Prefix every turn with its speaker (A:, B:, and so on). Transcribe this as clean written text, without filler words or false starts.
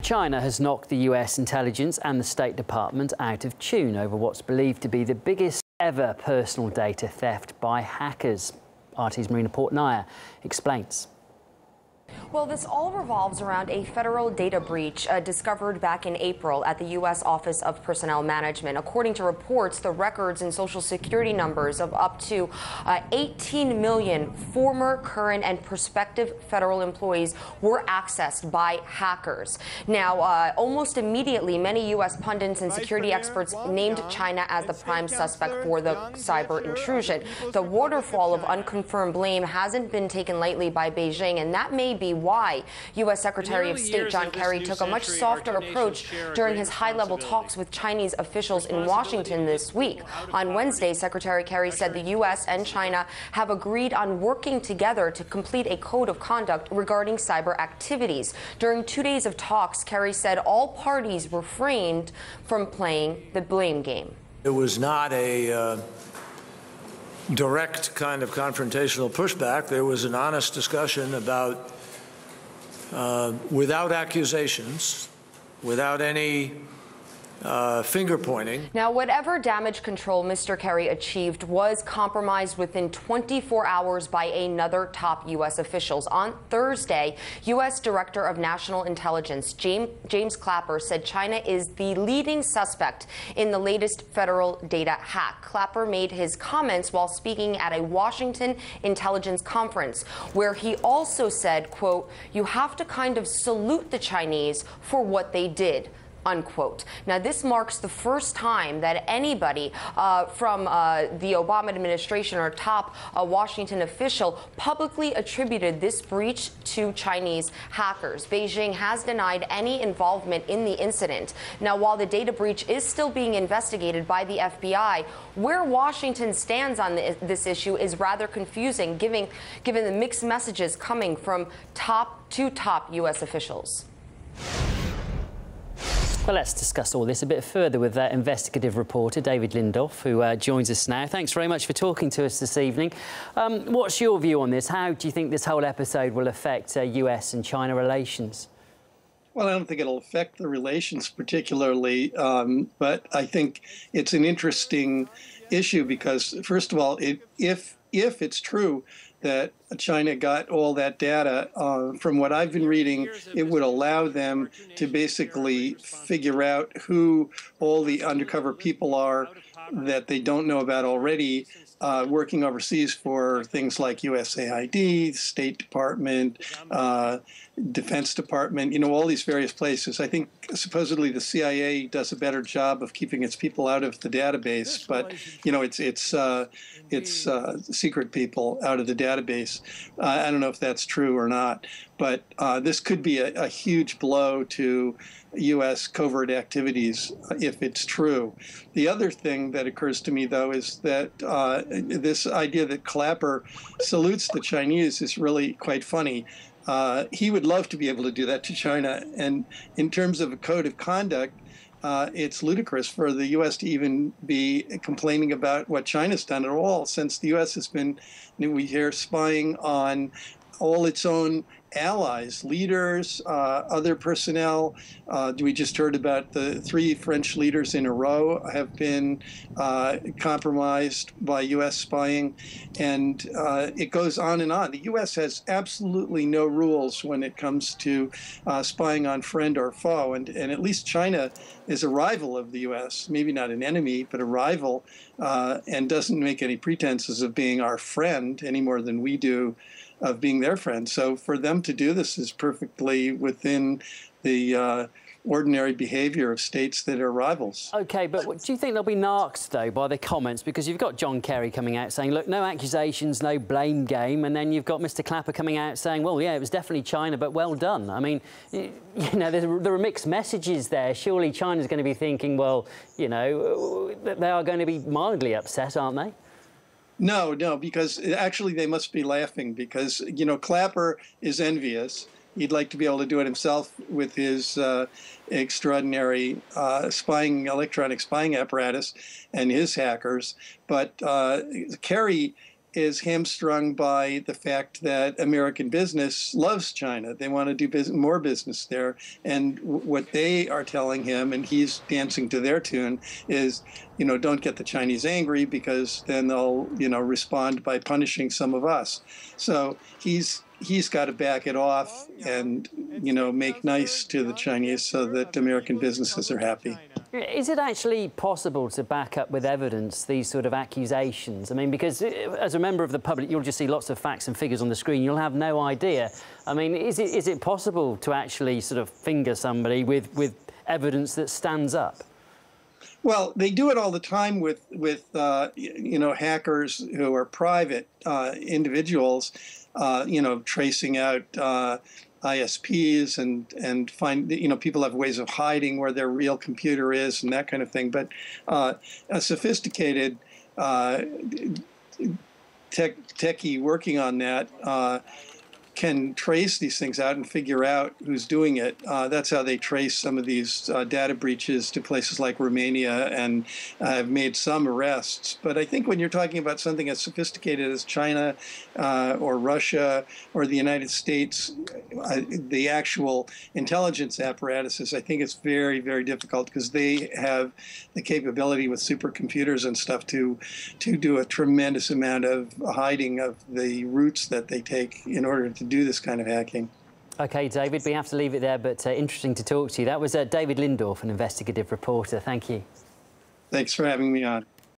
A: China has knocked the US intelligence and the State Department out of tune over what's believed to be the biggest ever personal data theft by hackers. RT's Marina Portnaya explains.
B: Well, this all revolves around a federal data breach discovered back in April at the U.S. Office of Personnel Management. According to reports, the records and Social Security numbers of up to 18 million former, current, and prospective federal employees were accessed by hackers. Now, almost immediately, many U.S. pundits and security experts named China as the prime suspect for the cyber intrusion. The waterfall of unconfirmed blame hasn't been taken lightly by Beijing, and that may be why U.S. Secretary of State John Kerry took a much softer approach during his high-level talks with Chinese officials in Washington this week. On Wednesday, Secretary Kerry said the U.S. and China have agreed on working together to complete a code of conduct regarding cyber activities. During 2 days of talks, Kerry said all parties refrained from playing the blame game.
C: It was not a direct kind of confrontational pushback. There was an honest discussion about without accusations, without any finger pointing.
B: Now, whatever damage control Mr. Kerry achieved was compromised within 24 hours by another top U.S. officials. On Thursday, U.S. Director of National Intelligence James Clapper said China is the leading suspect in the latest federal data hack. Clapper made his comments while speaking at a Washington intelligence conference, where he also said, quote, "You have to kind of salute the Chinese for what they did." Unquote. Now, this marks the first time that anybody from the Obama administration or top Washington official publicly attributed this breach to Chinese hackers. Beijing has denied any involvement in the incident. Now, while the data breach is still being investigated by the FBI, where Washington stands on this issue is rather confusing, given the mixed messages coming from top U.S. officials.
A: Well, let's discuss all this a bit further with investigative reporter David Lindorff, who joins us now. Thanks very much for talking to us this evening. What's your view on this? How do you think this whole episode will affect US and China relations?
D: Well, I don't think it'll affect the relations particularly, but I think it's an interesting issue because, first of all, if it's true that China got all that data, from what I've been reading, it would allow them to basically figure out who all the undercover people are that they don't know about already, working overseas for things like USAID, State Department, Defense Department, you know, all these various places. I think supposedly the CIA does a better job of keeping its people out of the database, but you know, it's secret people out of the database. I don't know if that's true or not, but this could be a huge blow to U.S. covert activities if it's true. The other thing that occurs to me, though, is that this idea that Clapper salutes the Chinese is really quite funny. He would love to be able to do that to China. And in terms of a code of conduct, it's ludicrous for the U.S. to even be complaining about what China's done at all, since the U.S. has been, we hear, spying on all its own allies, leaders, other personnel. We just heard about the 3 French leaders in a row have been compromised by U.S. spying, and it goes on and on. The U.S. has absolutely no rules when it comes to spying on friend or foe, and at least China is a rival of the U.S., maybe not an enemy, but a rival, and doesn't make any pretenses of being our friend any more than we do of being their friend. So for them to do this is perfectly within the ordinary behavior of states that are rivals.
A: OK, but do you think they'll be narked, though, by the comments? Because you've got John Kerry coming out saying, look, no accusations, no blame game. And then you've got Mr. Clapper coming out saying, well, yeah, it was definitely China, but well done. I mean, you know, there are mixed messages there. Surely China's going to be thinking, well, you know, they are going to be mildly upset, aren't they?
D: No, because actually they must be laughing because, you know, Clapper is envious. He'd like to be able to do it himself with his extraordinary electronic spying apparatus and his hackers. But Kerry is hamstrung by the fact that American business loves China. They want to do more business there. And what they are telling him, and he's dancing to their tune, is, don't get the Chinese angry, because then they'll, respond by punishing some of us. So he's got to back it off and, make nice to the Chinese so that American businesses are happy.
A: Is it actually possible to back up with evidence these sort of accusations? I mean, because as a member of the public, you'll just see lots of facts and figures on the screen. You'll have no idea. I mean, is it possible to actually sort of finger somebody with evidence that stands up?
D: Well, they do it all the time with hackers who are private individuals, tracing out ISPs and find, people have ways of hiding where their real computer is and that kind of thing. But a sophisticated techie working on that can trace these things out and figure out who's doing it. That's how they trace some of these data breaches to places like Romania and have made some arrests. But I think when you're talking about something as sophisticated as China or Russia or the United States, the actual intelligence apparatuses, I think it's very, very difficult, because they have the capability with supercomputers and stuff to do a tremendous amount of hiding of the routes that they take in order to do this kind of hacking.
A: OK, David, we have to leave it there, but interesting to talk to you. That was David Lindorff, an investigative reporter. Thank you.
D: Thanks for having me on.